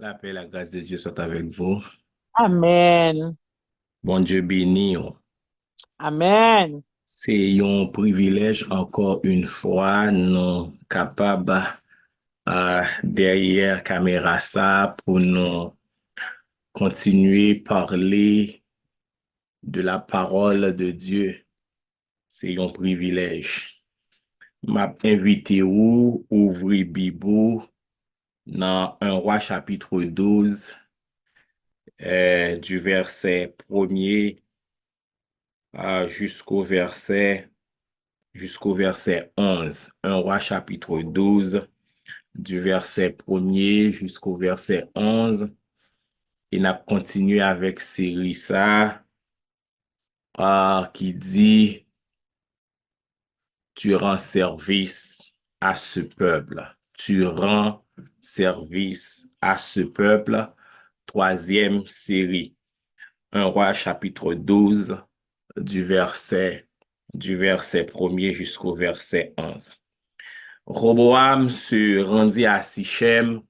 La paix et la grâce de Dieu sont avec vous. Amen. Bon Dieu béni. Amen. C'est un privilège encore une fois, nous capables derrière caméra ça pour nous continuer à parler de la parole de Dieu. C'est un privilège. M'a invité ou ouvrir Bible dans 1 Roi chapitre 12, du verset premier jusqu'au verset 11. 1 Roi chapitre 12, du verset premier jusqu'au verset 11. Et n'a continué avec série ça, qui dit, tu rends service à ce peuple. Tu rends service à ce peuple. Troisième série. 1 Roi chapitre 12, du verset, du verset premier jusqu'au verset 11. Roboam se rendit à Sichem,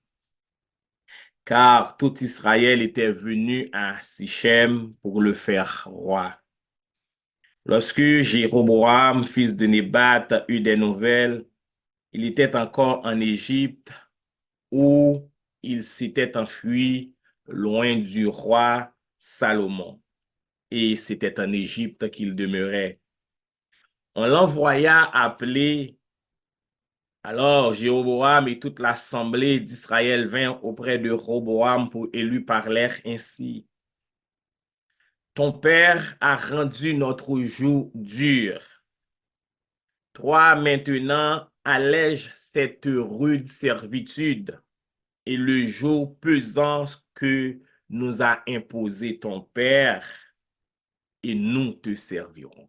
car tout Israël était venu à Sichem pour le faire roi. Lorsque Jéroboam, fils de Nébat, eut des nouvelles, il était encore en Égypte où il s'était enfui loin du roi Salomon. Et c'était en Égypte qu'il demeurait. On l'envoya appeler. Alors Jéroboam et toute l'assemblée d'Israël vinrent auprès de Roboam et lui parlèrent ainsi. Ton père a rendu notre joug dur. Toi maintenant allège cette rude servitude et le joug pesant que nous a imposé ton père, et nous te servirons.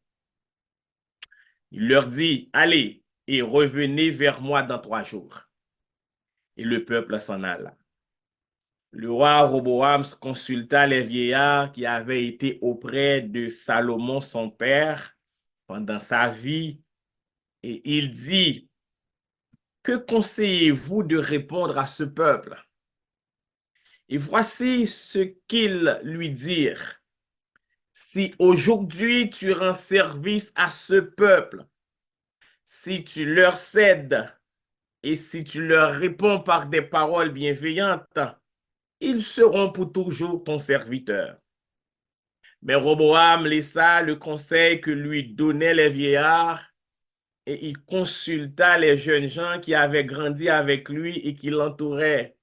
Il leur dit, allez et revenez vers moi dans 3 jours. Et le peuple s'en alla. Le roi Roboam consulta les vieillards qui avaient été auprès de Salomon son père pendant sa vie, et il dit, que conseillez-vous de répondre à ce peuple? Et voici ce qu'ils lui dirent. Si aujourd'hui tu rends service à ce peuple, si tu leur cèdes et si tu leur réponds par des paroles bienveillantes, ils seront pour toujours ton serviteur. Mais Roboam laissa le conseil que lui donnaient les vieillards et il consulta les jeunes gens qui avaient grandi avec lui et qui l'entouraient.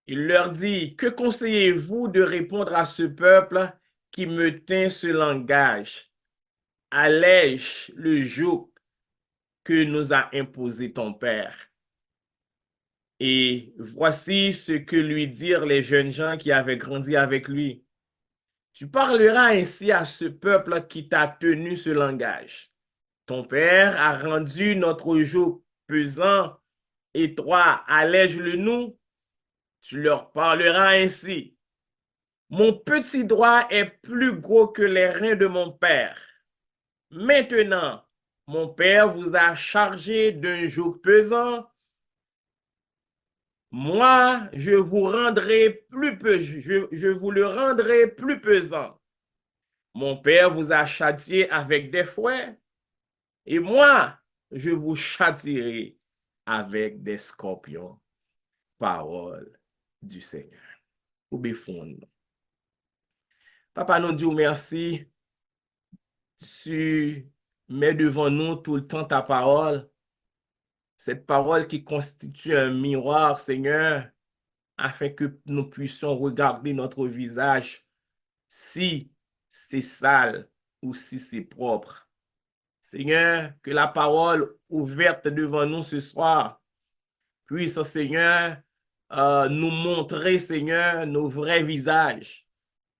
Il leur dit, que conseillez-vous de répondre à ce peuple qui me tint ce langage? Allège le joug que nous a imposé ton père. Et voici ce que lui dirent les jeunes gens qui avaient grandi avec lui. Tu parleras ainsi à ce peuple qui t'a tenu ce langage. Ton père a rendu notre joug pesant et toi, allège-le nous. Tu leur parleras ainsi. Mon petit doigt est plus gros que les reins de mon père. Maintenant, mon père vous a chargé d'un joug pesant. Moi, je vous rendrai plus peu, je vous le rendrai plus pesant. Mon père vous a châtié avec des fouets, et moi, je vous châtierai avec des scorpions. Parole du Seigneur. Ou bifond. Papa, nous dit merci. Tu mets devant nous tout le temps ta parole. Cette parole qui constitue un miroir, Seigneur, afin que nous puissions regarder notre visage si c'est sale ou si c'est propre. Seigneur, que la parole ouverte devant nous ce soir puisse, Seigneur, nous montrer, Seigneur, nos vrais visages,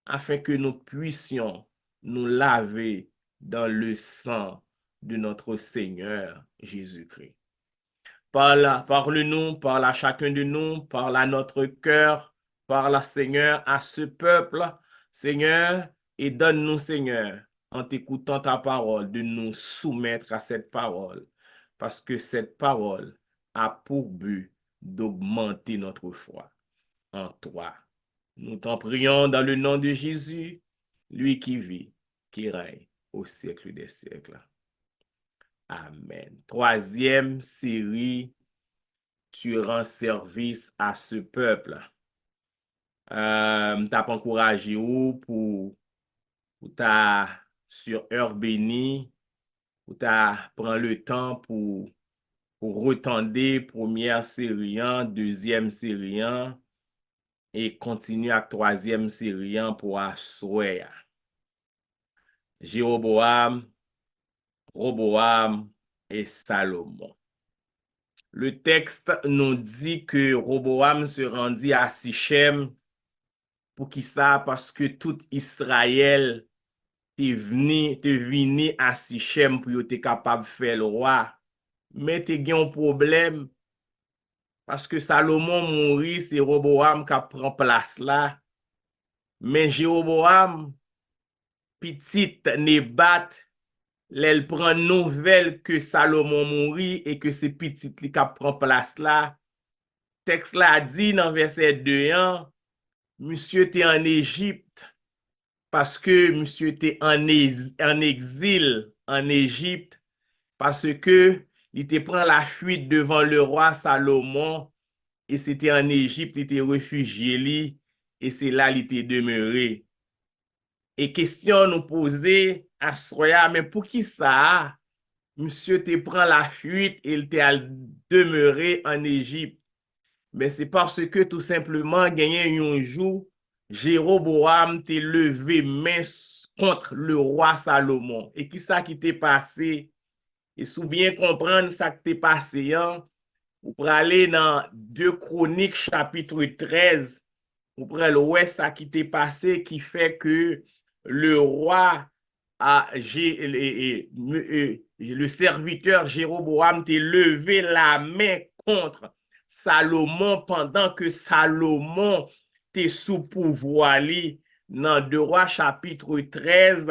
afin que nous puissions nous laver dans le sang de notre Seigneur Jésus-Christ. Parle-nous, parle à chacun de nous, parle à notre cœur, parle, Seigneur, à ce peuple, Seigneur, et donne-nous, Seigneur, en t'écoutant ta parole, de nous soumettre à cette parole, parce que cette parole a pour but d'augmenter notre foi. en toi. Nous t'en prions dans le nom de Jésus, lui qui vit, qui règne au siècle des siècles. Amen. Troisième série, tu rends service à ce peuple. T'as encouragé pour ta sur heure bénie, pour ta prendre le temps pour retendre première série, deuxième série et continuer à troisième série pour asseoir. Jéroboam, Roboam et Salomon. Le texte nous dit que Roboam se rendit à Sichem pour qui ça? Parce que tout Israël te venu à Sichem pour être capable de faire le roi. Mais tu as un problème parce que Salomon mourit, c'est Roboam qui prend place là. Mais Jéroboam, petite Nebat, elle prend nouvelle que Salomon mourit et que c'est petite qui prend place là. Texte là dit dans verset 2, monsieur était en Égypte parce que monsieur était en exil en Égypte parce que il te prend la fuite devant le roi Salomon et c'était en Égypte, il était réfugié et c'est là il était demeuré. Et question nous poser à Soya, mais pour qui ça? Monsieur te prend la fuite et il était demeuré en Égypte. Mais c'est parce que tout simplement, gagné un jour, Jéroboam t'est levé main contre le roi Salomon. Et qui ça qui t'est passé? Et sous bien comprendre ça qui t'est passé, vous pourrez aller dans 2 Chroniques chapitre 13, vous pourrez le ça qui t'est passé qui fait que le roi le serviteur Jéroboam t'est levé la main contre Salomon pendant que Salomon t'est sous pouvoir dans 2 Rois chapitre 13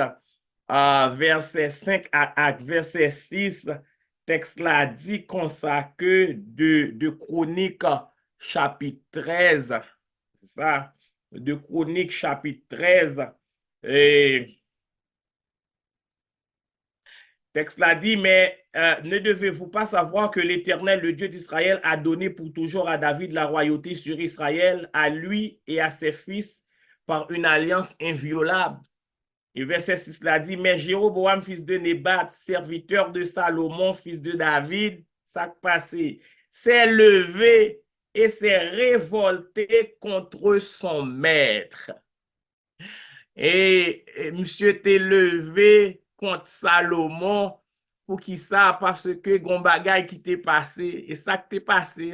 verset 5 à verset 6 texte là dit comme ça que de Chroniques chapitre 13 ça de Chroniques chapitre 13 et texte là dit, mais ne devez-vous pas savoir que l'Éternel, le Dieu d'Israël, a donné pour toujours à David la royauté sur Israël, à lui et à ses fils, par une alliance inviolable. Et verset 6 là dit, mais Jéroboam, fils de Nébat, serviteur de Salomon, fils de David, ça passé, s'est levé et s'est révolté contre son maître. Et monsieur t'est levé contre Salomon pour qui ça? Parce que gon bagay qui t'est passé. Et ça qui t'est passé,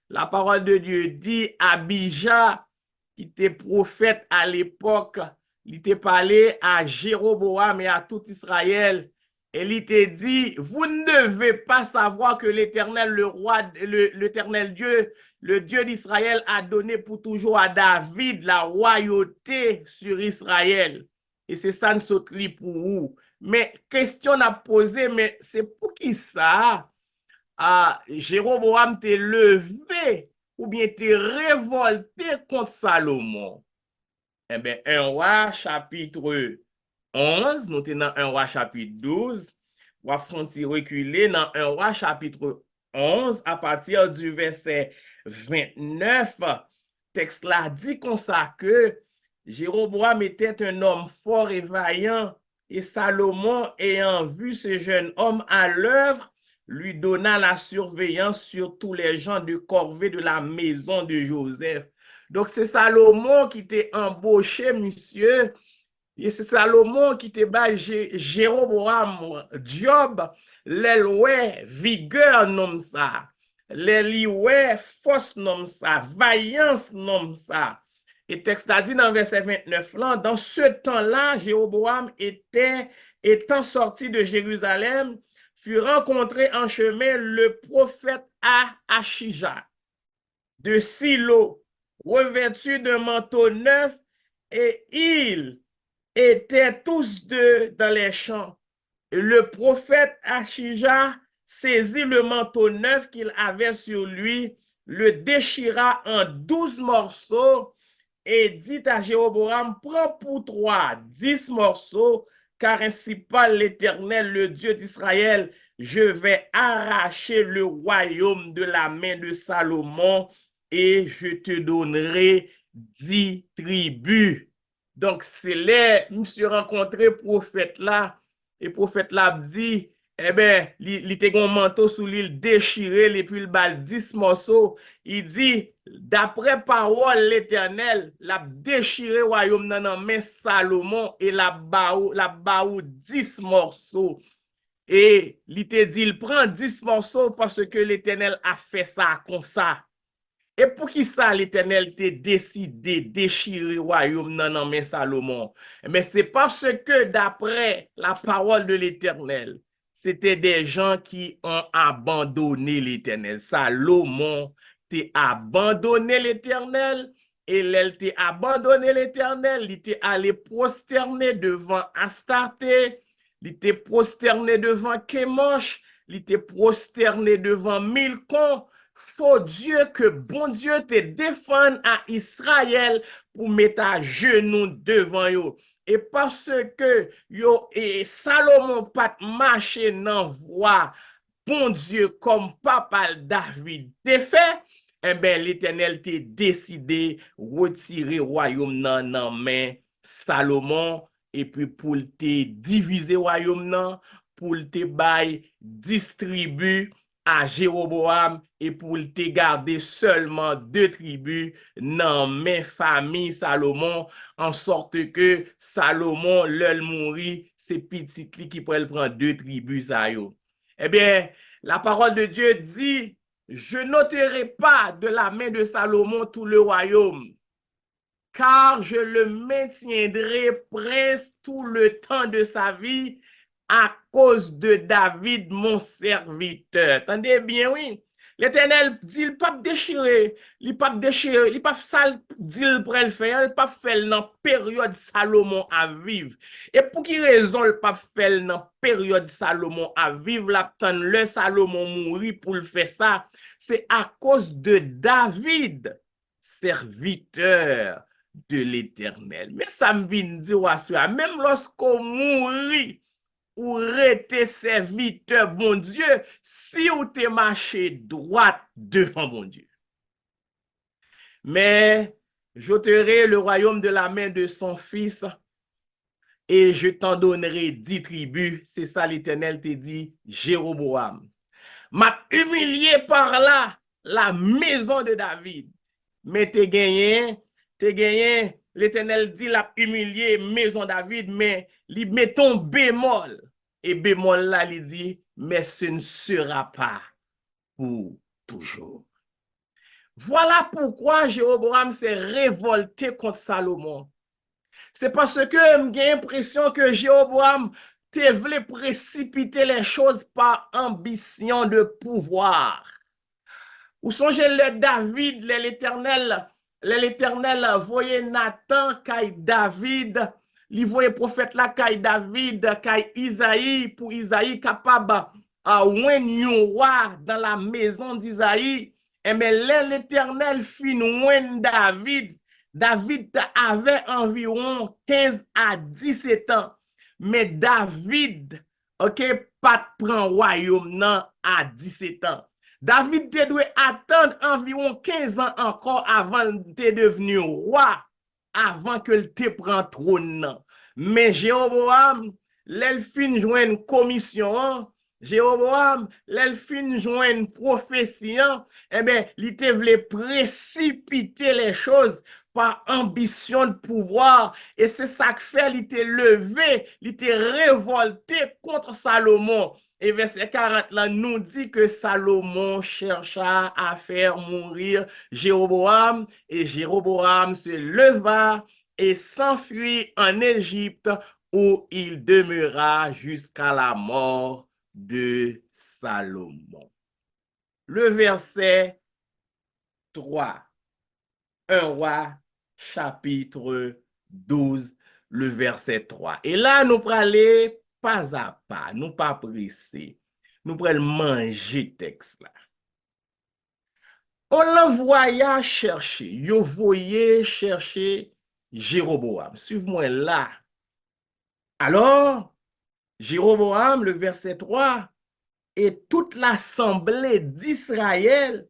la parole de Dieu dit, Abijah, qui était prophète à l'époque, il était parlé à Jéroboam et à tout Israël. Et il t'a dit, vous ne devez pas savoir que l'Éternel, le roi, l'Éternel Dieu, le Dieu d'Israël a donné pour toujours à David la royauté sur Israël. Et c'est ça, nous saute pour vous. Mais question à poser, mais c'est pour qui ça? Jéroboam t'est levé ou bien t'es révolté contre Salomon? Eh bien, 1 Roi chapitre 11, nous sommes dans 1 Roi chapitre 12, on va reculer dans 1 Roi chapitre 11 à partir du verset 29. Texte là dit comme ça que Jéroboam était un homme fort et vaillant et Salomon, ayant vu ce jeune homme à l'œuvre, lui donna la surveillance sur tous les gens de corvée de la maison de Joseph. Donc, c'est Salomon qui t'a embauché, monsieur. Et c'est Salomon qui t'a bat Jéroboam, job, l'eloué, vigueur, nomme ça. L'elioué, force, nomme ça. Vaillance, nomme ça. Et texte a dit dans verset 29, là, dans ce temps-là, Jéroboam étant sorti de Jérusalem, fut rencontré en chemin le prophète Achija de Silo, revêtu d'un manteau neuf, et ils étaient tous deux dans les champs. Et le prophète Achija saisit le manteau neuf qu'il avait sur lui, le déchira en 12 morceaux et dit à Jéroboam, prends pour toi 10 morceaux, car ainsi parle l'Éternel, le Dieu d'Israël, je vais arracher le royaume de la main de Salomon et je te donnerai 10 tribus. Donc, c'est là, je me suis rencontré prophète là, et prophète là dit, eh ben, il te gon manteau sous l'île déchiré, et puis il bal 10 morceaux. Il dit, d'après parole l'Éternel, la déchiré royaume nan main Salomon et la baou 10 morceaux. Et il te dit, il prend 10 morceaux parce que l'Éternel a fait ça comme ça. Et pour qui ça l'Éternel t'a décidé de déchirer le royaume nan main Salomon? Mais c'est parce que d'après la parole de l'Éternel, c'était des gens qui ont abandonné l'Éternel. Salomon t'a abandonné l'Éternel et elle t'a abandonné l'Éternel. Il était allé prosterner devant Astarté, il était prosterné devant Kémosh, il était prosterné devant Milcom. Faut Dieu que bon Dieu te défende à Israël pour mettre à genoux devant eux. Et parce que yo et Salomon pas marché dans voie bon Dieu comme papa David te fait, eh bien l'Éternel t'a décidé retirer le royaume dans main Salomon et puis pour te diviser le royaume pour te bail distribuer à Jéroboam et pour te garder seulement 2 tribus dans mes familles Salomon, en sorte que Salomon, l'el mourit, c'est petit qui pourrait prendre 2 tribus ça yo. Eh bien, la parole de Dieu dit, je n'ôterai pas de la main de Salomon tout le royaume, car je le maintiendrai prince tout le temps de sa vie à cause de David, mon serviteur. Attendez bien, oui. L'Éternel dit, il pas déchirer, il pas déchirer, il pas ça dit pour le faire, il pas faire dans période Salomon à vivre. Et pour qui raison il pas faire dans période Salomon à vivre, là quand le Salomon mourit pour le faire ça, c'est à cause de David, serviteur de l'Éternel. Mais ça me vient dire, même lorsqu'on mourit, ou rete serviteur bon Dieu, si ou te marché droit devant bon Dieu. Mais j'ôterai le royaume de la main de son fils et je t'en donnerai 10 tribus. C'est ça l'Éternel te dit, Jéroboam. M'a humilié par là la maison de David. Mais t'es gagné, l'Éternel dit l'a humilié maison David, mais il met ton bémol. Et bémol là, il dit, mais ce ne sera pas pour toujours. Voilà pourquoi Jéroboam s'est révolté contre Salomon. C'est parce que j'ai l'impression que Jéroboam te voulait précipiter les choses par ambition de pouvoir. Ou songez le David, l'Éternel voyait Nathan kay David, il voyait prophète là kay David, kay Isaïe, pour Isaïe capable à un roi dans la maison d'Isaïe. Et mais l'Éternel fit David. David avait environ 15 à 17 ans. Mais David, ok, pas prend royaume non à 17 ans. David te doit attendre environ 15 ans encore avant de devenu roi, avant que te prend trône. Mais Jéroboam, l'elfine joint une commission, Jéroboam, l'elfine joint une prophétie, eh bien, il te voulait précipiter les choses par ambition de pouvoir. Et c'est ça que fait, il était levé, il était révolté contre Salomon. Et verset 40 là nous dit que Salomon chercha à faire mourir Jéroboam et Jéroboam se leva et s'enfuit en Égypte où il demeura jusqu'à la mort de Salomon. Le verset 3, 1 roi chapitre 12, le verset 3. Et là, nous prenons pas à pas, nous pas pressés. Nous prenons manger texte là. On l'envoya chercher, yo voyé chercher Jéroboam. Suive-moi là. Alors, Jéroboam, le verset 3, et toute l'assemblée d'Israël,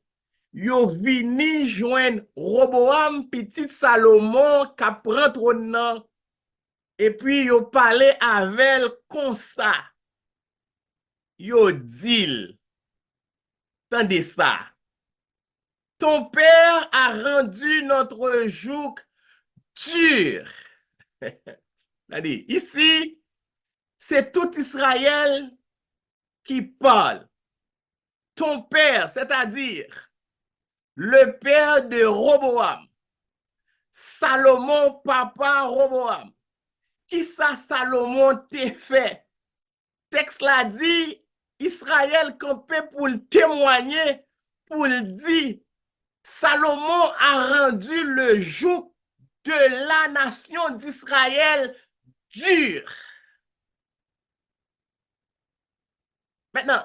yo vini joindre Roboam, petit Salomon, qui prend trône nan, et puis yo parlé avec comme ça. Yo dit, tendez ça. Ton père a rendu notre joug dur. C'est-à-dire, ici, c'est tout Israël qui parle. Ton père, c'est-à-dire le père de Roboam, Salomon, papa Roboam. Qui ça Salomon t'a fait? Texte là dit, Israël campé pour le témoigner, pour le dire, Salomon a rendu le joug de la nation d'Israël dur. Maintenant,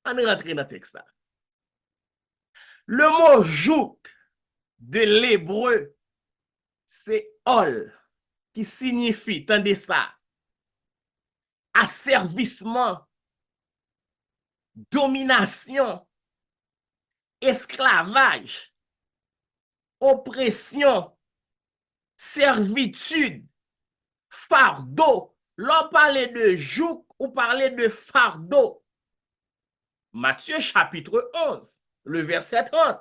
on est rentré dans le texte là. Le mot joug de l'hébreu, c'est ol, qui signifie, tendez ça, asservissement, domination, esclavage, oppression, servitude, fardeau. L'on parlait de joug ou parlait de fardeau. Matthieu chapitre 11, le verset 30.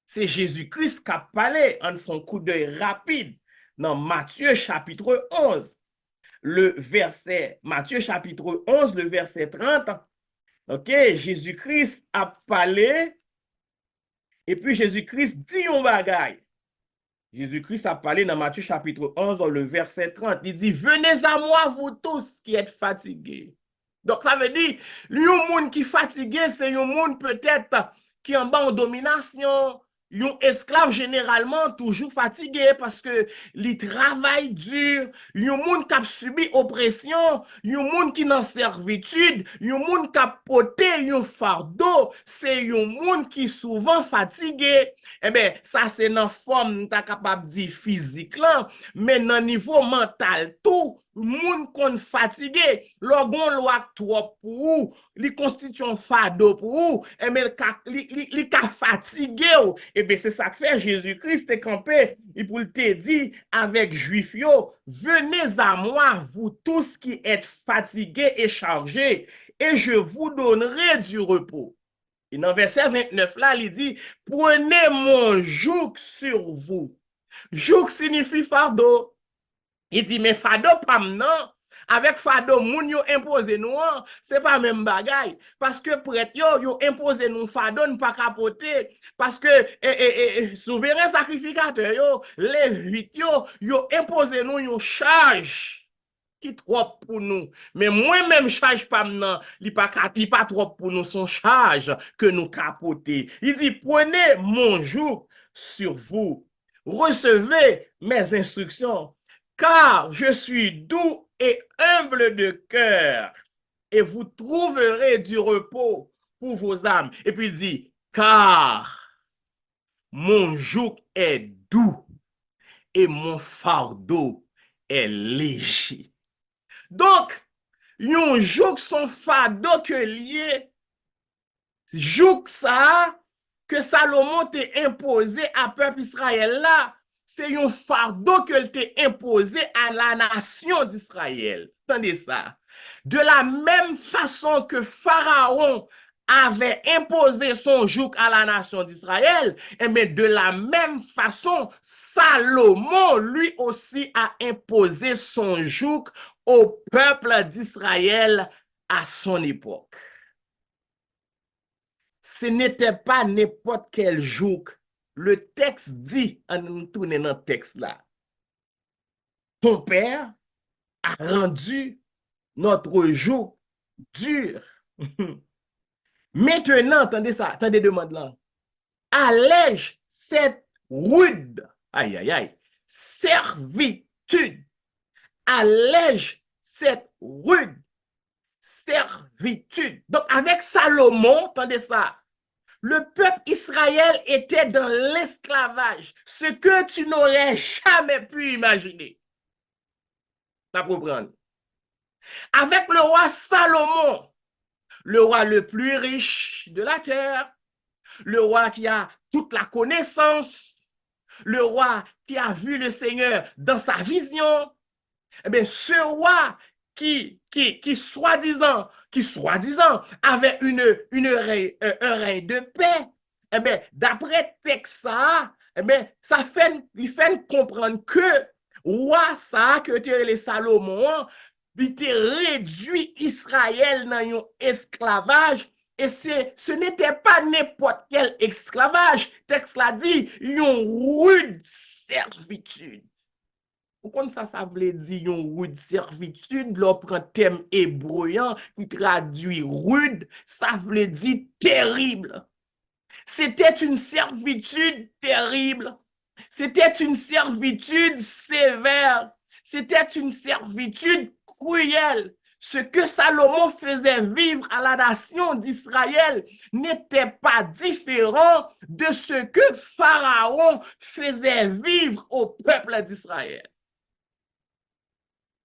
C'est Jésus-Christ qui a parlé. On fait un coup d'œil rapide dans Matthieu chapitre 11. Matthieu chapitre 11, le verset 30. Ok, Jésus-Christ a parlé. Et puis Jésus-Christ dit un bagay. Jésus-Christ a parlé dans Matthieu chapitre 11, le verset 30. Il dit, venez à moi, vous tous qui êtes fatigués. Donc, ça veut dire, un monde qui est fatigué, c'est un monde peut-être qui est en bas en domination. Un esclave généralement toujours fatigué parce que il travaille dur. Un monde qui a subi oppression, un monde qui est en servitude, un monde qui a porté un fardeau, c'est un monde qui est souvent fatigué. Eh bien, ça c'est dans forme, tu capable de dire physique là, mais dans niveau mental tout, monde qu'on fatigué, logon loi trop pour li constitue un fardeau pour et mais li ka fatigué et bien c'est ça que fait Jésus-Christ est campé et pour te dire avec juif yo, venez à moi vous tous qui êtes fatigués et chargés et je vous donnerai du repos. Et dans verset 29 là, il dit prenez mon joug sur vous. Joug signifie fardeau. Il dit, mais fado pas maintenant. Avec fado, moun yo impose nous, c'est pas même bagay. Parce que prêtre yo impose nous fado, nous pas capoter. Parce que, souverain sacrificateur yo, lévite yo impose nous yon charge qui trop pour nous. Mais moi-même, charge pas maintenant, li pas trop pour nous, son charge que nous capoter. Il dit, prenez mon joug sur vous. Recevez mes instructions car je suis doux et humble de cœur, et vous trouverez du repos pour vos âmes. Et puis il dit, car mon joug est doux et mon fardeau est léger. Donc, yon joug son fardeau que lié, joug ça, que Salomon t'a imposé à peuple Israël là, c'est un fardeau que t'a imposé à la nation d'Israël. Attendez ça. De la même façon que Pharaon avait imposé son joug à la nation d'Israël, mais de la même façon, Salomon lui aussi a imposé son joug au peuple d'Israël à son époque. Ce n'était pas n'importe quel joug. Le texte dit, en tournant dans le texte là, ton père a rendu notre joug dur. Maintenant, attendez ça, attendez demande là. Allège cette rude, aïe aïe aïe, servitude. Allège cette rude servitude. Donc avec Salomon, attendez ça, Le peuple Israël était dans l'esclavage, ce que tu n'aurais jamais pu imaginer. Ça pour prendre. Avec le roi Salomon, le roi le plus riche de la terre, le roi qui a toute la connaissance, le roi qui a vu le Seigneur dans sa vision, eh bien, ce roi qui soi-disant avait un règne de paix, eh bien, d'après Texas, eh bien, il fait comprendre que roi ça, que tu les Salomon, il te réduit Israël dans un esclavage. Et ce n'était pas n'importe quel esclavage. Texte l'a dit, une rude servitude. Pourquoi ça veut dire une rude servitude, là, prend thème hébreu qui traduit rude, ça veut dire terrible. C'était une servitude terrible. C'était une servitude sévère. C'était une servitude cruelle. Ce que Salomon faisait vivre à la nation d'Israël n'était pas différent de ce que Pharaon faisait vivre au peuple d'Israël.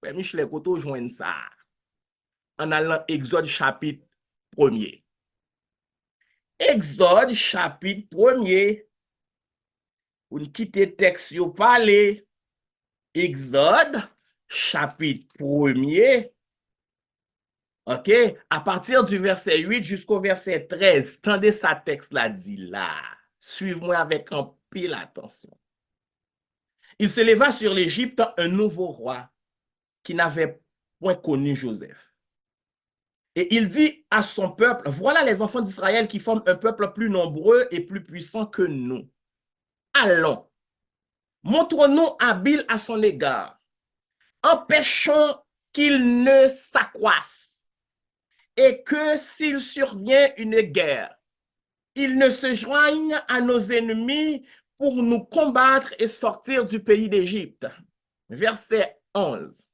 Michel Koto joint ça en allant Exode chapitre 1er. Exode chapitre 1er. Pour nous quitter texte, vous parlez. Exode chapitre 1er. OK? À partir du verset 8 jusqu'au verset 13. Tendez sa texte là, dit là. Suivez-moi avec un pile attention. Il se leva sur l'Égypte un nouveau roi qui n'avait point connu Joseph. Et il dit à son peuple, voilà les enfants d'Israël qui forment un peuple plus nombreux et plus puissant que nous. Allons, montrons-nous habiles à son égard. Empêchons qu'il ne s'accroisse et que s'il survient une guerre, il ne se joigne à nos ennemis pour nous combattre et sortir du pays d'Égypte. Verset 11.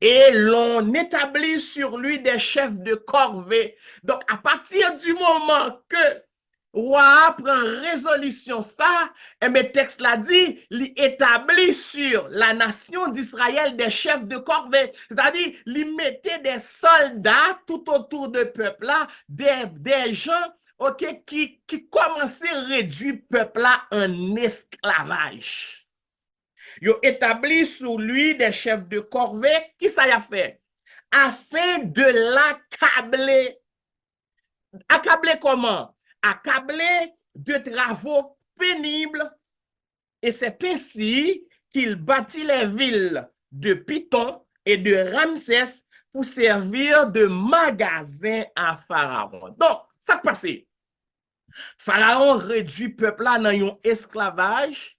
Et l'on établit sur lui des chefs de corvée. Donc, à partir du moment que roi prend résolution ça, et mes textes l'a dit, il établit sur la nation d'Israël des chefs de corvée. C'est-à-dire, il mettait des soldats tout autour du peuple là, des gens qui commençaient à réduire le peuple là en esclavage. Ils ont établi sur lui des chefs de corvée. Qui ça y a fait? Afin de l'accabler. Accabler comment? Accabler de travaux pénibles. Et c'est ainsi qu'il bâtit les villes de Python et de Ramsès pour servir de magasin à Pharaon. Donc, ça passe. Pharaon réduit le peuple là dans un esclavage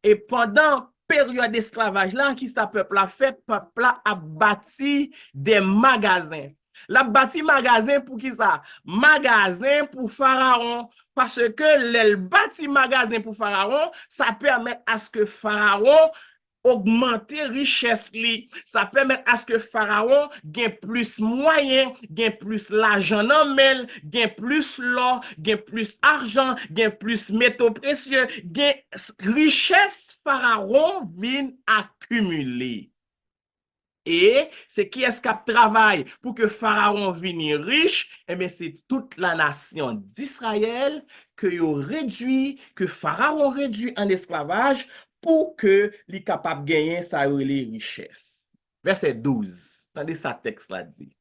et pendant période d'esclavage là, qui ça peuple a fait, peuple a bâti des magasins. La bâti magasin pour qui ça? Magasin pour Pharaon. Parce que le bâti magasin pour Pharaon, ça permet à ce que Pharaon augmenter richesse li. Ça permet à ce que Pharaon gagne plus moyens, gagne plus l'argent dans main, gagne plus l'or, gagne plus argent, gagne plus métaux précieux, gagne richesse Pharaon vient accumuler. Et c'est qui est-ce qui travaille pour que Pharaon vienne riche? Eh bien, c'est toute la nation d'Israël que Pharaon réduit en esclavage pour que les capable de gagner sa richesse. Verset 12. Attendez ça texte là dit.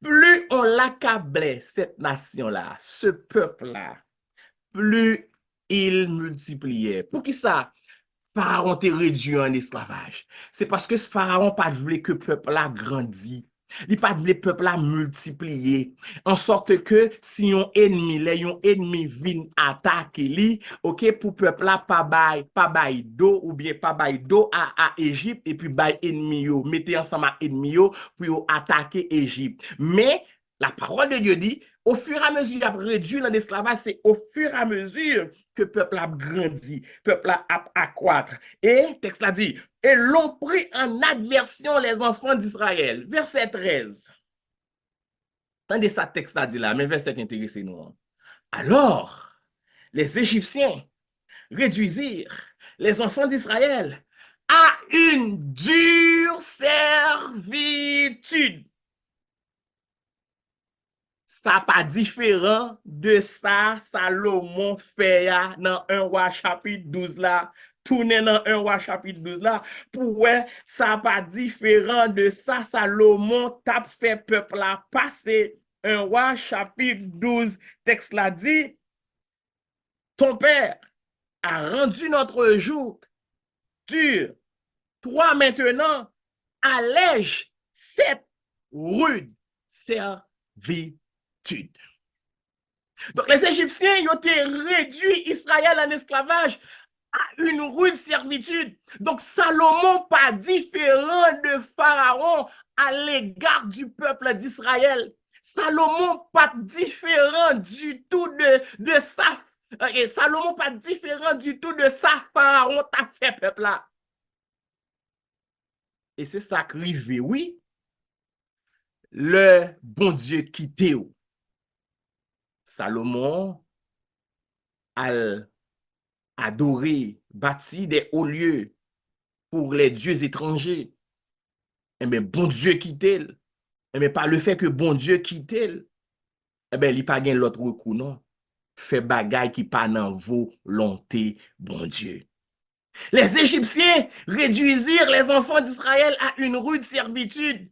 Plus on l'accablait cette nation-là, ce peuple-là, plus il multipliait. Pour qui ça? Pharaon te réduit en esclavage. C'est parce que ce Pharaon pas voulu que le peuple a grandi. Il pas voulu que le peuple a multiplié. En sorte que si un ennemi vient attaquer lui, OK, pour le peuple a pas bail d'eau ou bien pas bail d'eau à Égypte et puis bail ennemi yo, mettez ensemble à ennemi yo pour attaquer Égypte. Mais la parole de Dieu dit, au fur et à mesure qu'il a réduit l'esclavage, c'est au fur et à mesure que le peuple a grandi, le peuple a accroître. Et, texte l'a dit, et l'ont pris en adversion les enfants d'Israël. Verset 13. Tendez ça texte là dit là, mais verset qui intéresse nous. Alors, les Égyptiens réduisirent les enfants d'Israël à une dure servitude. Ça pas différent de ça Salomon fait dans 1 roi chapitre 12 là. Tourner dans 1 roi chapitre 12 là. Pour ouais, ça pas différent de ça Salomon t'a fait peuple là passer. 1 roi chapitre 12, texte là dit, ton père a rendu notre joug dur. Toi maintenant, allège cette rude servitude. Donc les Égyptiens, ils ont réduit Israël en esclavage à une rude servitude. Donc Salomon, pas différent de Pharaon à l'égard du peuple d'Israël. Salomon, pas différent du tout de ça. Salomon, pas différent du tout de ça, Pharaon t'a fait peuple là. Et c'est ça qui arrive, oui. Le bon Dieu quitté. Salomon a adoré, bâti des hauts lieux pour les dieux étrangers. Eh bien, bon Dieu quitté. Eh bien, par le fait que bon Dieu quitté, eh bien, il n'y a pas l'autre recours, non. Fait bagay qui pas dans volonté, bon Dieu. Les Égyptiens réduisirent les enfants d'Israël à une rude servitude.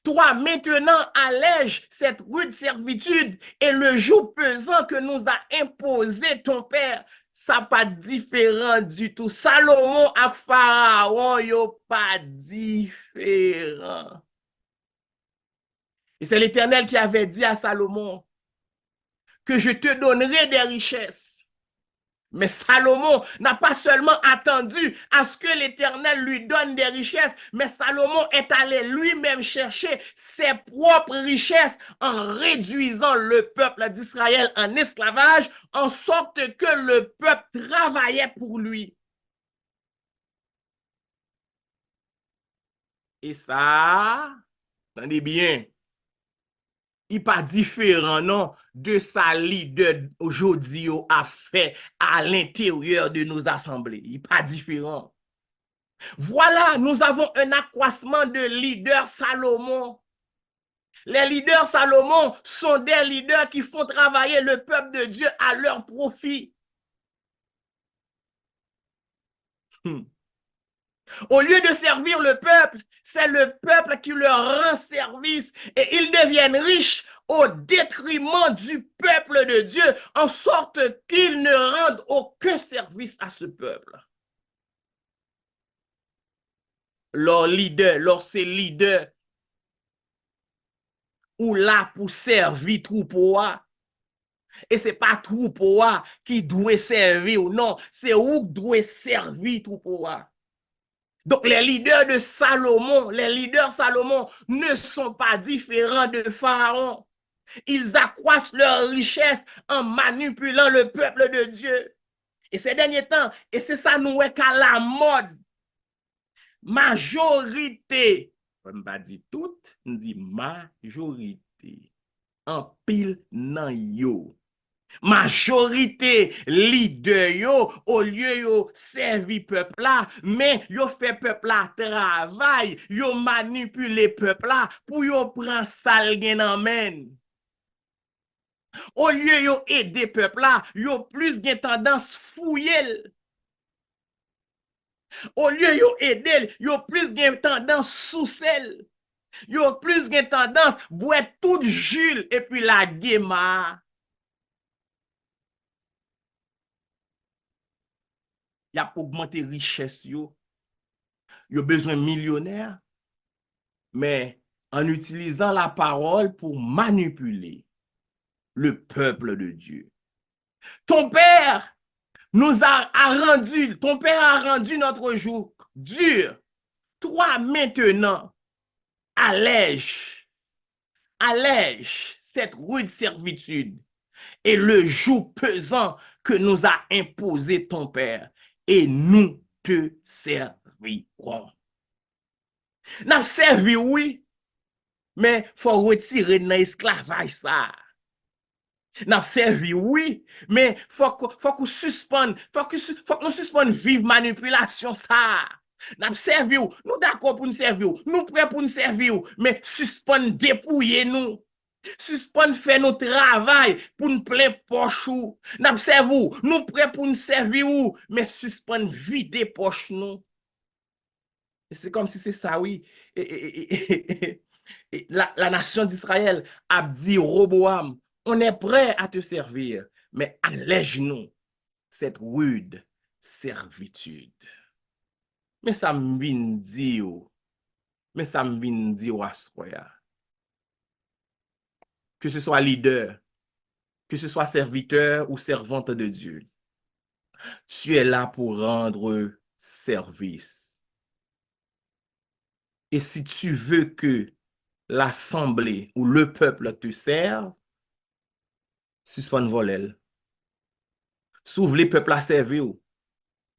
Toi, maintenant, allège cette rude servitude et le joug pesant que nous a imposé ton père, ça pas différent du tout. Salomon et Pharaon, yo pas différent. Et c'est l'Éternel qui avait dit à Salomon que je te donnerai des richesses. Mais Salomon n'a pas seulement attendu à ce que l'Éternel lui donne des richesses, mais Salomon est allé lui-même chercher ses propres richesses en réduisant le peuple d'Israël en esclavage, en sorte que le peuple travaillait pour lui. Et ça, attendez bien, il n'est pas différent, non, de sa leader aujourd'hui a fait à l'intérieur de nos assemblées. Il n'est pas différent. Voilà, nous avons un accroissement de leaders Salomon. Les leaders Salomon sont des leaders qui font travailler le peuple de Dieu à leur profit. Au lieu de servir le peuple, c'est le peuple qui leur rend service et ils deviennent riches au détriment du peuple de Dieu, en sorte qu'ils ne rendent aucun service à ce peuple. Lors ces leaders, ou là pour servir troupeau, et c'est pas troupeau qui doit servir ou non, c'est où doit servir troupeau. Donc les leaders de Salomon, les leaders Salomon ne sont pas différents de Pharaon. Ils accroissent leur richesse en manipulant le peuple de Dieu. Et ces derniers temps, et c'est ça nous est qu'à la mode, majorité, on ne pas dire toute, on dit majorité, en pile nan yo. Majorité leader yo, au lieu yo servi peuple là, mais yo fait peuple là travail, yo manipule peuple là pour yo prendre sal gen nan men. Au lieu yo aider peuple là, yo plus gen tendance fouiller. Au lieu yo aider, yo plus gen tendance sous sel. Yo plus gen tendance boire tout Jules et puis la gema. Y a augmenté richesse yo. Yo besoin millionnaire, mais en utilisant la parole pour manipuler le peuple de Dieu. Ton père ton père a rendu notre joug dur. Toi maintenant, allège cette rude servitude et le joug pesant que nous a imposé ton père, et nous te servirons. N'a servi, oui, mais faut retirer dans l'esclavage ça. N'a servi, oui, mais faut qu'on suspende, faut qu'on suspende vive manipulation ça. N'a servi, nous d'accord pour nous servir, nous prêts pour nous servir, mais suspend dépouiller nous. Suspend faire notre travail pour nous plein poche ou. N'a servi, nous prêts pour nous servir, mais suspend vider poche nous. C'est comme si c'est ça, oui. La nation d'Israël a dit Roboam, on est prêt à te servir, mais allège-nous cette rude servitude. Mais ça me vient dire, mais ça me vient dire à soya, que ce soit leader, que ce soit serviteur ou servante de Dieu, tu es là pour rendre service. Et si tu veux que l'assemblée ou le peuple te serve, suspend volel. S'ouvre les peuples à servir,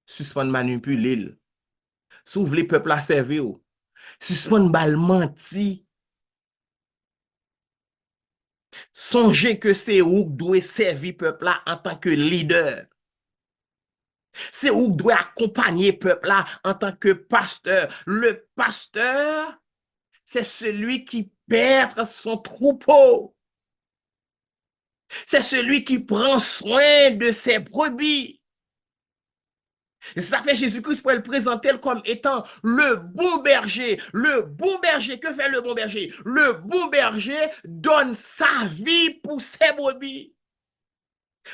suspend manipuler. S'ouvre les peuples à servir, suspend bal menti. Songez que c'est où doit servir peuple là en tant que leader. C'est où doit accompagner peuple là en tant que pasteur. Le pasteur, c'est celui qui perd son troupeau. C'est celui qui prend soin de ses brebis. Et ça fait Jésus-Christ pour le présenter comme étant le bon berger. Le bon berger, que fait le bon berger? Le bon berger donne sa vie pour ses brebis.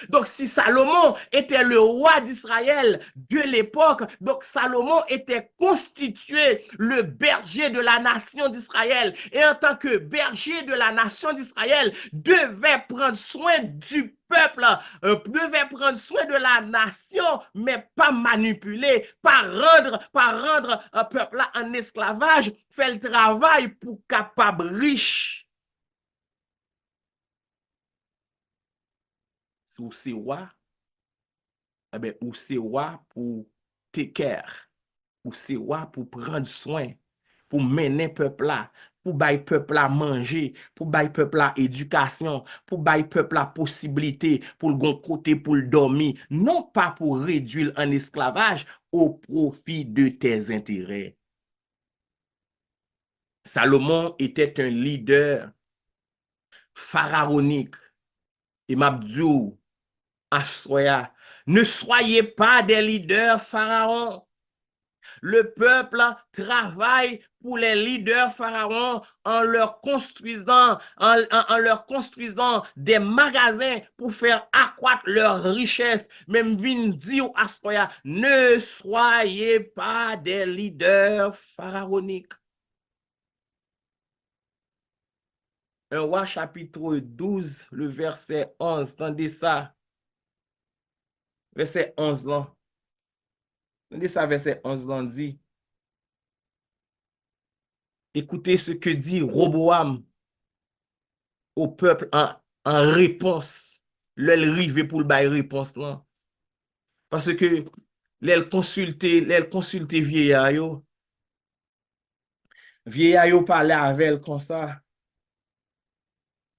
Donc, si Salomon était le roi d'Israël de l'époque, donc Salomon était constitué le berger de la nation d'Israël. Et en tant que berger de la nation d'Israël, devait prendre soin du peuple, devait prendre soin de la nation, mais pas manipuler, pas rendre un peuple en esclavage, faire le travail pour capable riche. Si vous c'est roi, eh bien, ou c'est roi pour take care, ou c'est roi pour prendre soin, pour mener peuple là, pour bailler peuple là manger, pour bailler peuple là éducation, pour bailler peuple là possibilité, pour le bon côté pour le dormir, non pas pour réduire en esclavage au profit de tes intérêts. Salomon était un leader pharaonique. Et Mabdou, Assoya, ne soyez pas des leaders pharaons. Le peuple travaille pour les leaders pharaons en leur construisant, en leur construisant des magasins pour faire accroître leur richesse. Même vin dit à Assoya, ne soyez pas des leaders pharaoniques. Un roi chapitre 12, le verset 11, tendez ça. Verset 11 là. Tendez ça, verset 11 là, dit. Écoutez ce que dit Roboam au peuple en réponse. L'elle rive pour le bail réponse là. Parce que l'elle consulter vieillard yo. Vieillard yo parlait avec elle comme ça.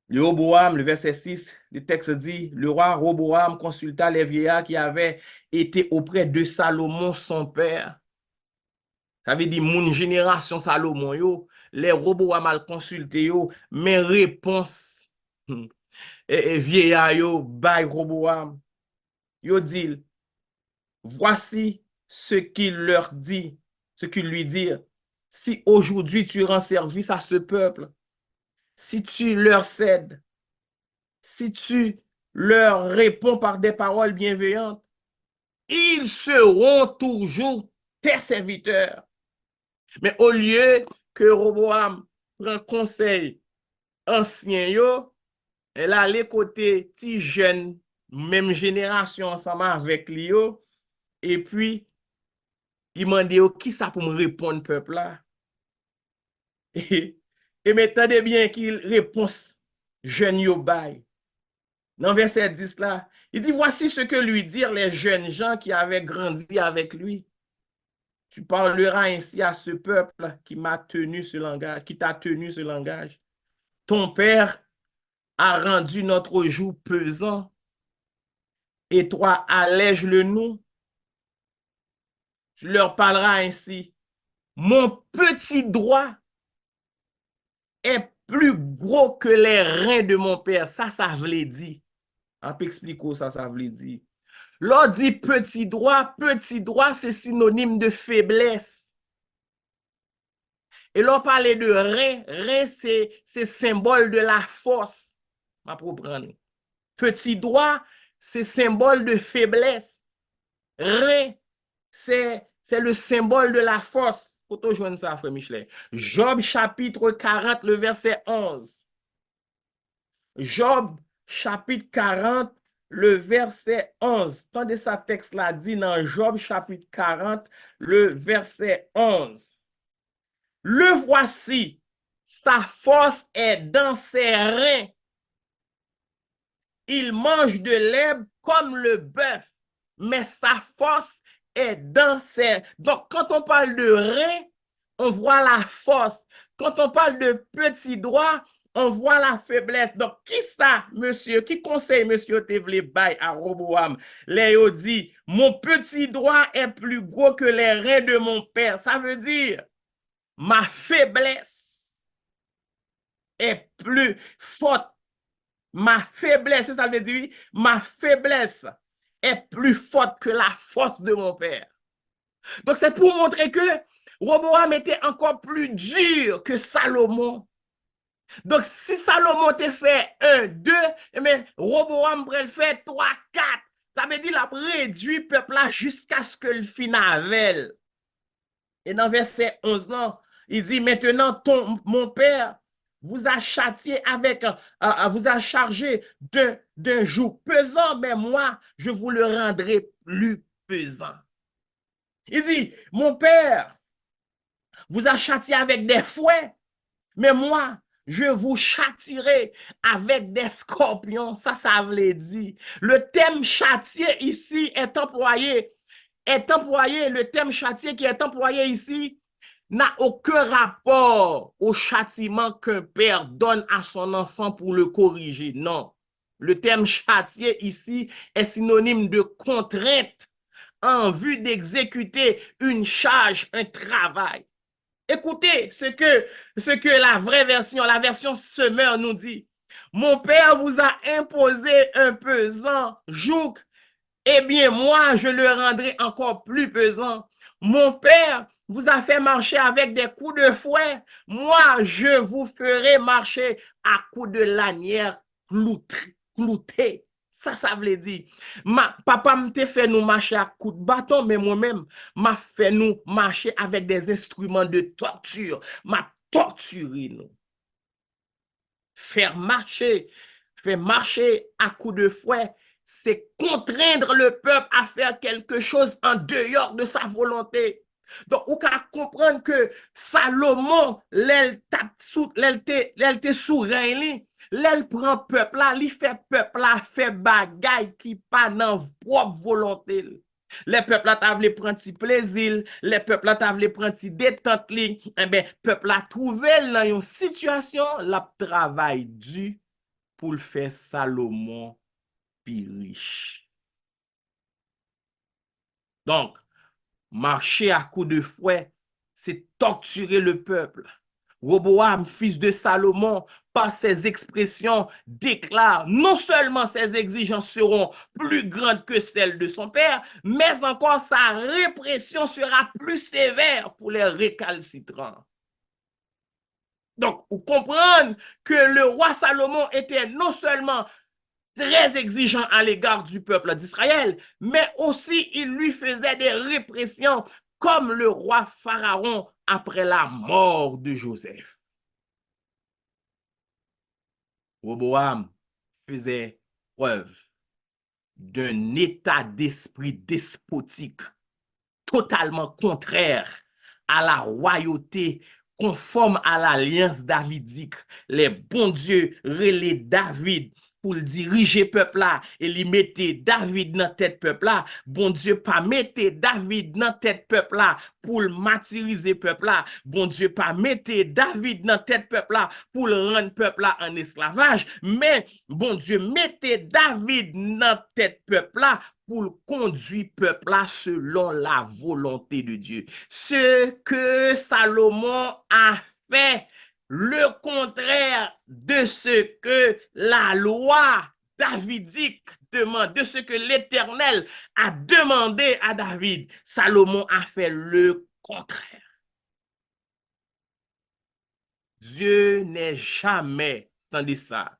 Le Roboam, le verset 6, le texte dit, le roi Roboam consulta les vieillards qui avaient été auprès de Salomon, son père. Ça veut dire, mon génération Salomon, yo, les Roboam al consulté, yo, mais réponse, et vieillard, yo, bay Roboam, yo dit, voici ce qu'il leur dit, ce qu'il lui dit, si aujourd'hui tu rends service à ce peuple, si tu leur cèdes, si tu leur réponds par des paroles bienveillantes, ils seront toujours tes serviteurs. Mais au lieu que Roboam prend conseil ancien yo, elle a les côtés petits jeunes, même génération ensemble avec lui yo, et puis il m'a dit qui ça pour me répondre peuple là. Et maintenant bien qu'il réponse jeune yo bail. Dans verset 10 là, il dit voici ce que lui dirent les jeunes gens qui avaient grandi avec lui. Tu parleras ainsi à ce peuple qui m'a tenu ce langage, qui t'a tenu ce langage. ton père a rendu notre joug pesant, et toi allège-le nous. Tu leur parleras ainsi. Mon petit droit est plus gros que les reins de mon père. Ça voulait dire. On peut expliquer ça voulait dire. L'on dit petit droit, c'est synonyme de faiblesse. Et l'on parlait de rein, c'est symbole de la force. Ma propre. Petit doigt, c'est symbole de faiblesse. Rein, c'est le symbole de la force. Faut te joindre ça, frère Michelet. Job chapitre 40, le verset 11. Job chapitre 40, le verset 11. Tendez sa texte là dit dans Job chapitre 40, le verset 11. Le voici, sa force est dans ses reins. Il mange de l'herbe comme le bœuf, mais sa force est dans ses... Donc, quand on parle de reins, on voit la force. Quand on parle de petit doigt, on voit la faiblesse. Donc, qui ça, monsieur? Qui conseille monsieur Tevle Bay à Roboam? Léo dit, mon petit doigt est plus gros que les reins de mon père. Ça veut dire, ma faiblesse est plus forte. Ma faiblesse, ça veut dire, ma faiblesse est plus forte que la force de mon père. Donc, c'est pour montrer que Roboam était encore plus dur que Salomon. Donc, si Salomon te fait 1, 2, mais Roboam pourrait le faire 3, 4. Ça veut dire qu'il a réduit le peuple là jusqu'à ce que le finave. Et dans verset 11, non, il dit, maintenant, mon père vous a châtié vous a chargé d'un joug pesant, mais moi, je vous le rendrai plus pesant. Il dit, mon père vous a châtié avec des fouets, mais moi, je vous châtierai avec des scorpions. Ça veut dire. Le thème châtier ici est employé, le thème châtier qui est employé ici n'a aucun rapport au châtiment qu'un père donne à son enfant pour le corriger. Non. Le terme châtier ici est synonyme de contrainte en vue d'exécuter une charge, un travail. Écoutez ce que la vraie version, la version Semeur nous dit. Mon père vous a imposé un pesant joug, eh bien moi je le rendrai encore plus pesant. Mon père vous a fait marcher avec des coups de fouet, moi je vous ferai marcher à coups de lanière cloutée. Ça veut dire, papa m'a fait nous marcher à coups de bâton, mais moi-même, m'a fait nous marcher avec des instruments de torture, m'a torturé nous. Faire marcher à coups de fouet, c'est contraindre le peuple à faire quelque chose en dehors de sa volonté. Donc, on peut comprendre que Salomon, l'elle te souverain, l'elle prend peuple là, il fait peuple là, fait bagaille qui pas dans propre volonté. Les peuples là t'avent prendre petit plaisir, les peuples là t'avent prendre petit détente li, eh ben peuple là trouvé dans une situation la travail dur pour le faire Salomon plus riche. Donc, marcher à coups de fouet, c'est torturer le peuple. Roboam, fils de Salomon, par ses expressions, déclare non seulement ses exigences seront plus grandes que celles de son père, mais encore sa répression sera plus sévère pour les récalcitrants. Donc, vous comprenez que le roi Salomon était non seulement très exigeant à l'égard du peuple d'Israël, mais aussi il lui faisait des répressions comme le roi Pharaon après la mort de Joseph. Roboam faisait preuve d'un état d'esprit despotique totalement contraire à la royauté conforme à l'alliance davidique. Les bons dieux relais David pour le diriger peuple là et lui mettait David dans tête peuple là, bon Dieu pas mettait David dans tête peuple là pour le martyriser peuple là, bon Dieu pas mettait David dans tête peuple là pour le rendre peuple là en esclavage, mais bon Dieu mettait David dans tête peuple là pour le conduire peuple là selon la volonté de Dieu. Ce que Salomon a fait, le contraire de ce que la loi davidique demande, de ce que l'Éternel a demandé à David, Salomon a fait le contraire. Dieu n'est jamais, tandis ça,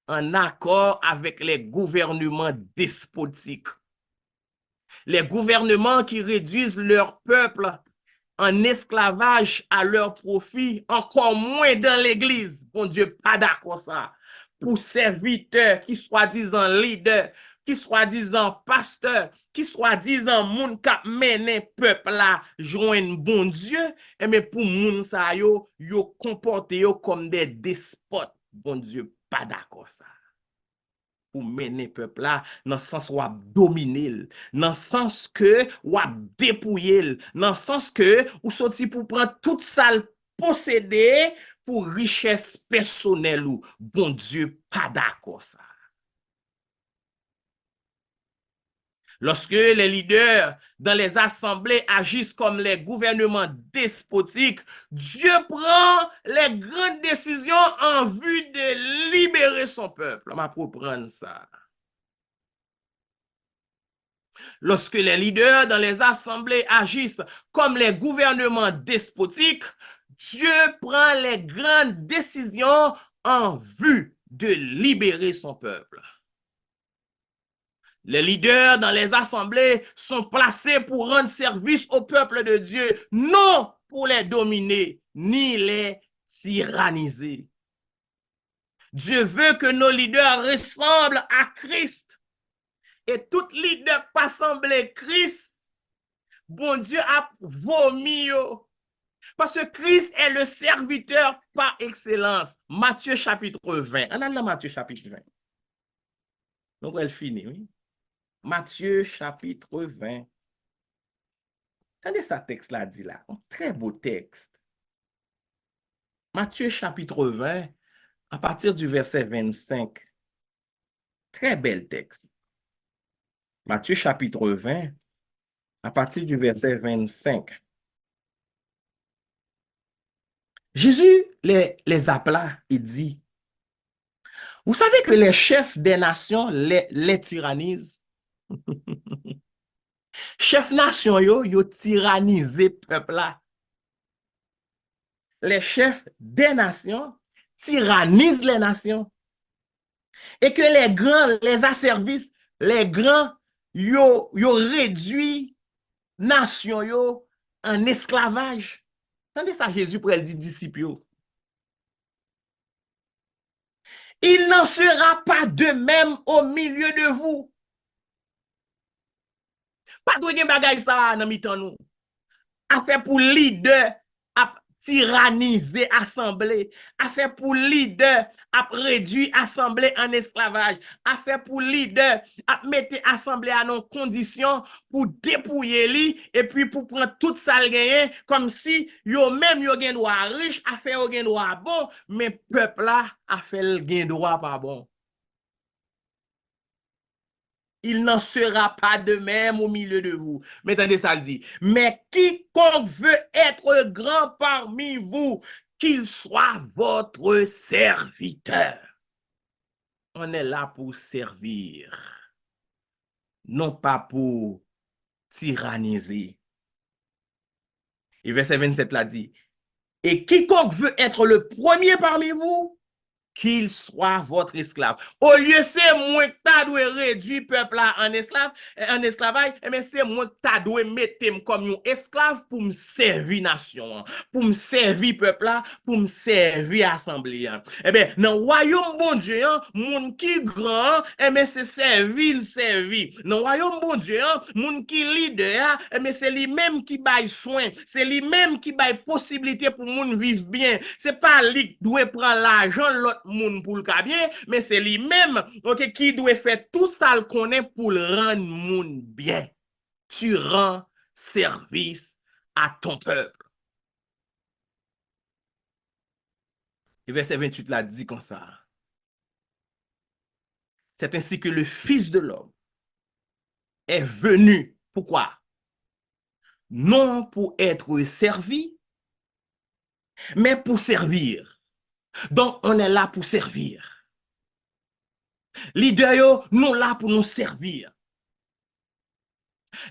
en accord avec les gouvernements despotiques. Les gouvernements qui réduisent leur peuple en esclavage à leur profit, encore moins dans l'église. Bon Dieu, pas d'accord ça. Pour serviteurs qui soi-disant leaders, qui soi-disant pasteurs, qui soi-disant moun k'ap mène peuple là, joindre bon Dieu, et mais pour moun sa yo comporte yo comme des despotes. Bon Dieu, pas d'accord ça. Pour mener peuple là dans le sens où dominer, dans le sens que ou dépouiller, dans le sens que ou sorti pour prendre toute ça posséder pour richesse personnelle ou bon Dieu pas d'accord ça. Lorsque les leaders dans les assemblées agissent comme les gouvernements despotiques, Dieu prend les grandes décisions en vue de libérer son peuple. On va prendre ça. Lorsque les leaders dans les assemblées agissent comme les gouvernements despotiques, Dieu prend les grandes décisions en vue de libérer son peuple. Les leaders dans les assemblées sont placés pour rendre service au peuple de Dieu, non pour les dominer ni les tyranniser. Dieu veut que nos leaders ressemblent à Christ. Et tout leader pas semblé Christ, bon Dieu a vomi. Parce que Christ est le serviteur par excellence. Matthieu chapitre 20. On a dans Matthieu chapitre 20. Donc elle finit, oui. Matthieu chapitre 20. Attendez ça texte là dit là. Un très beau texte. Matthieu chapitre 20, à partir du verset 25. Très bel texte. Matthieu chapitre 20, à partir du verset 25. Jésus les appela et dit, vous savez que les chefs des nations les tyrannisent. Chef nation yo tyrannisé peuple là. Les chefs des nations tyrannisent les nations. Et que les grands les asservissent, les grands yo réduit nation yo en esclavage. Attendez ça, Jésus pour le dire disciples. Il n'en sera pas de même au milieu de vous. Pas de bagay ça dans mi-temps nous. Affaire pour leader à tyranniser assemblée, affaire pour leader à réduire assemblée en esclavage, affaire pour leader à mettre assemblée à nos conditions pour dépouiller li et puis pour prendre tout ça le gagner comme si yo même yo gen droit riche, affaire yo gen droit bon, mais peuple là a fait le gen droit pas bon. Il n'en sera pas de même au milieu de vous. Mais attendez ça le dit. Mais quiconque veut être grand parmi vous, qu'il soit votre serviteur. On est là pour servir, non pas pour tyranniser. Et verset 27 là dit, et quiconque veut être le premier parmi vous, qu'il soit votre esclave. Au lieu c'est moi que t'as dû réduire peuple là en esclavage, mais c'est moi que t'as dû mettre comme un esclave pour me servir nation, pour me servir peuple là, pour me servir assemblée. Eh bien, dans le royaume bon Dieu, moun qui grand, mais c'est servir. Dans le royaume bon Dieu, moun qui leader, mais c'est lui-même qui baille soin, c'est lui-même qui baille possibilité pour moun vivre bien. C'est pas lui qui doit prendre l'argent l'autre l'autre monde pour le cas bien, mais c'est lui-même ok, qui doit faire tout ça le connaît pour le rendre monde bien. Tu rends service à ton peuple. Et verset 28 là dit comme ça. C'est ainsi que le Fils de l'homme est venu. Pourquoi? Non pour être servi, mais pour servir. Donc, on est là pour servir. Leader yo, nous là pour nous servir.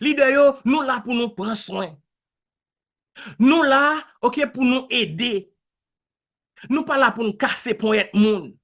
Leader yo, nous là pour nous prendre soin. Nous là, ok, pour nous aider. Nous pas là pour nous casser pour être monde.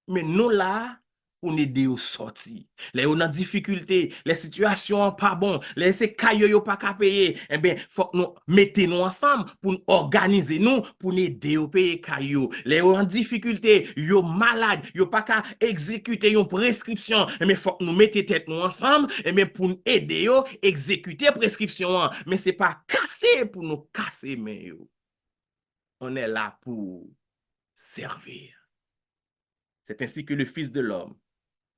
Mais nous là, pour nous aider au sortir. Les on en difficulté, les situations pas bon, les c'est caillou yo pas qu'à payer, eh bien, faut que nous mettons nous ensemble pour nous organiser nous, pour nous aider au payer caillou. Les en difficulté, yo malade, yo pas qu'à exécuter une prescription, mais faut que nous mettons tête nous ensemble, eh bien, pour nous aider yo exécuter prescription. Mais c'est pas casser pour nous casser, mais yo. On est là pour servir. C'est ainsi que le Fils de l'homme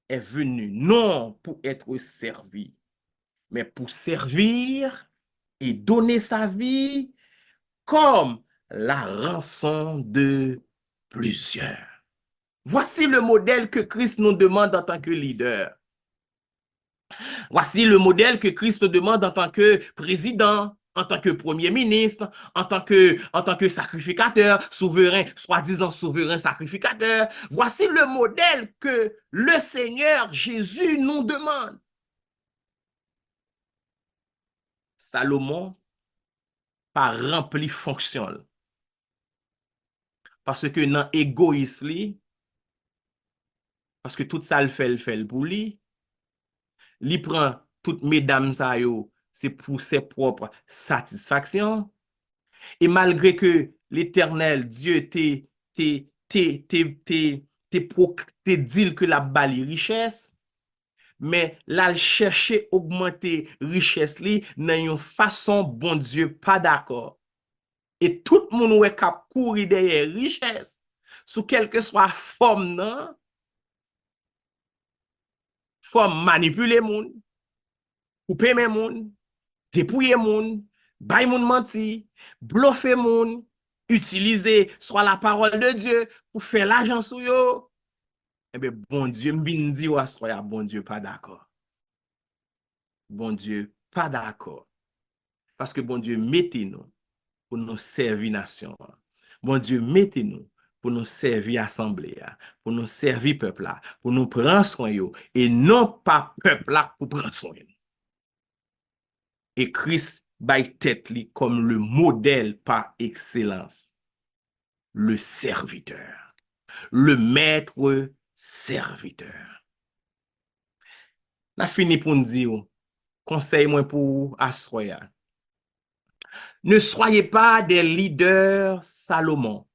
est venu non pour être servi, mais pour servir et donner sa vie comme la rançon de plusieurs. Voici le modèle que Christ nous demande en tant que leader. Voici le modèle que Christ nous demande en tant que président, en tant que premier ministre, en tant que sacrificateur, souverain, soi-disant souverain sacrificateur. Voici le modèle que le Seigneur Jésus nous demande. Salomon pas rempli fonction. Parce que dans l'égoïsme, parce que tout ça le fait pour lui, il prend toutes mesdames ça yo, c'est pour ses propres satisfactions. Et malgré que l'Éternel Dieu te dit que la bali richesse, mais là chercher augmenter richesse li dans une façon bon Dieu pas d'accord. Et tout le monde est cap courir derrière richesse sous quelle que soit forme non, forme manipuler monde, couper mes monde, dépouiller monde, bay monde menti, bluffer monde, utiliser soit la parole de Dieu pour faire l'argent sur yo. Eh bien, bon Dieu, m'vin di wa soya, bon Dieu, pas d'accord. Bon Dieu, pas d'accord. Parce que bon Dieu, mettez-nous pour nous servir nation. Bon Dieu, mettez-nous pour nous servir assemblée, pour nous servir peuple là, pour nous prendre soin yo, et non pas peuple là pour prendre soin. Et Christ bay tête li comme le modèle par excellence, le serviteur, le maître serviteur. La fini pour nous dire, conseil moi pour assoya. Ne soyez pas des leaders Salomon.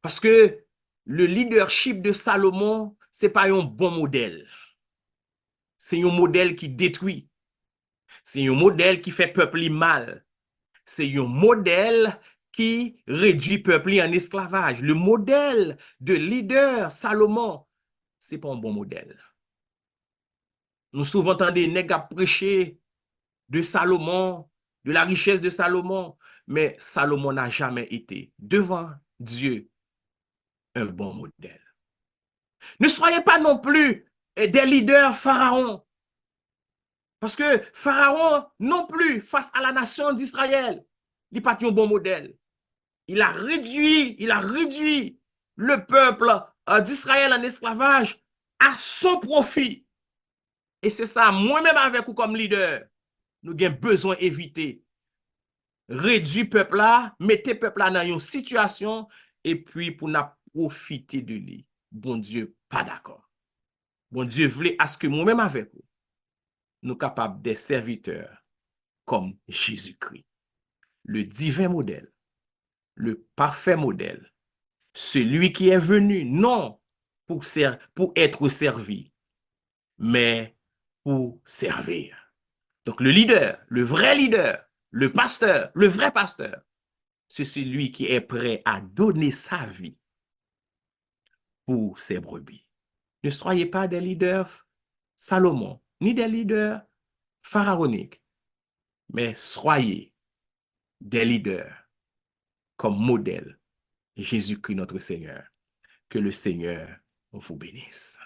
Parce que le leadership de Salomon, c'est pas un bon modèle. C'est un modèle qui détruit. C'est un modèle qui fait peuple mal. C'est un modèle qui réduit peuple en esclavage. Le modèle de leader Salomon, c'est pas un bon modèle. Nous souvent entendons des nègres prêcher de Salomon, de la richesse de Salomon, mais Salomon n'a jamais été devant Dieu un bon modèle. Ne soyez pas non plus des leaders pharaons. Parce que Pharaon non plus, face à la nation d'Israël, il n'est pas un bon modèle. Il a réduit le peuple d'Israël en esclavage à son profit. Et c'est ça, moi-même avec vous comme leader, nous avons besoin d'éviter. Réduire peuple là, mettez peuple là dans une situation et puis pour nous profiter de lui. Bon Dieu, pas d'accord. Bon Dieu voulait à ce que moi-même avec vous, nous capables des serviteurs comme Jésus-Christ, le divin modèle, le parfait modèle, celui qui est venu non pour être servi, mais pour servir. Donc le leader, le vrai leader, le pasteur, le vrai pasteur, c'est celui qui est prêt à donner sa vie pour ses brebis. Ne soyez pas des leaders Salomon, ni des leaders pharaoniques, mais soyez des leaders comme modèle Jésus-Christ notre Seigneur. Que le Seigneur vous bénisse.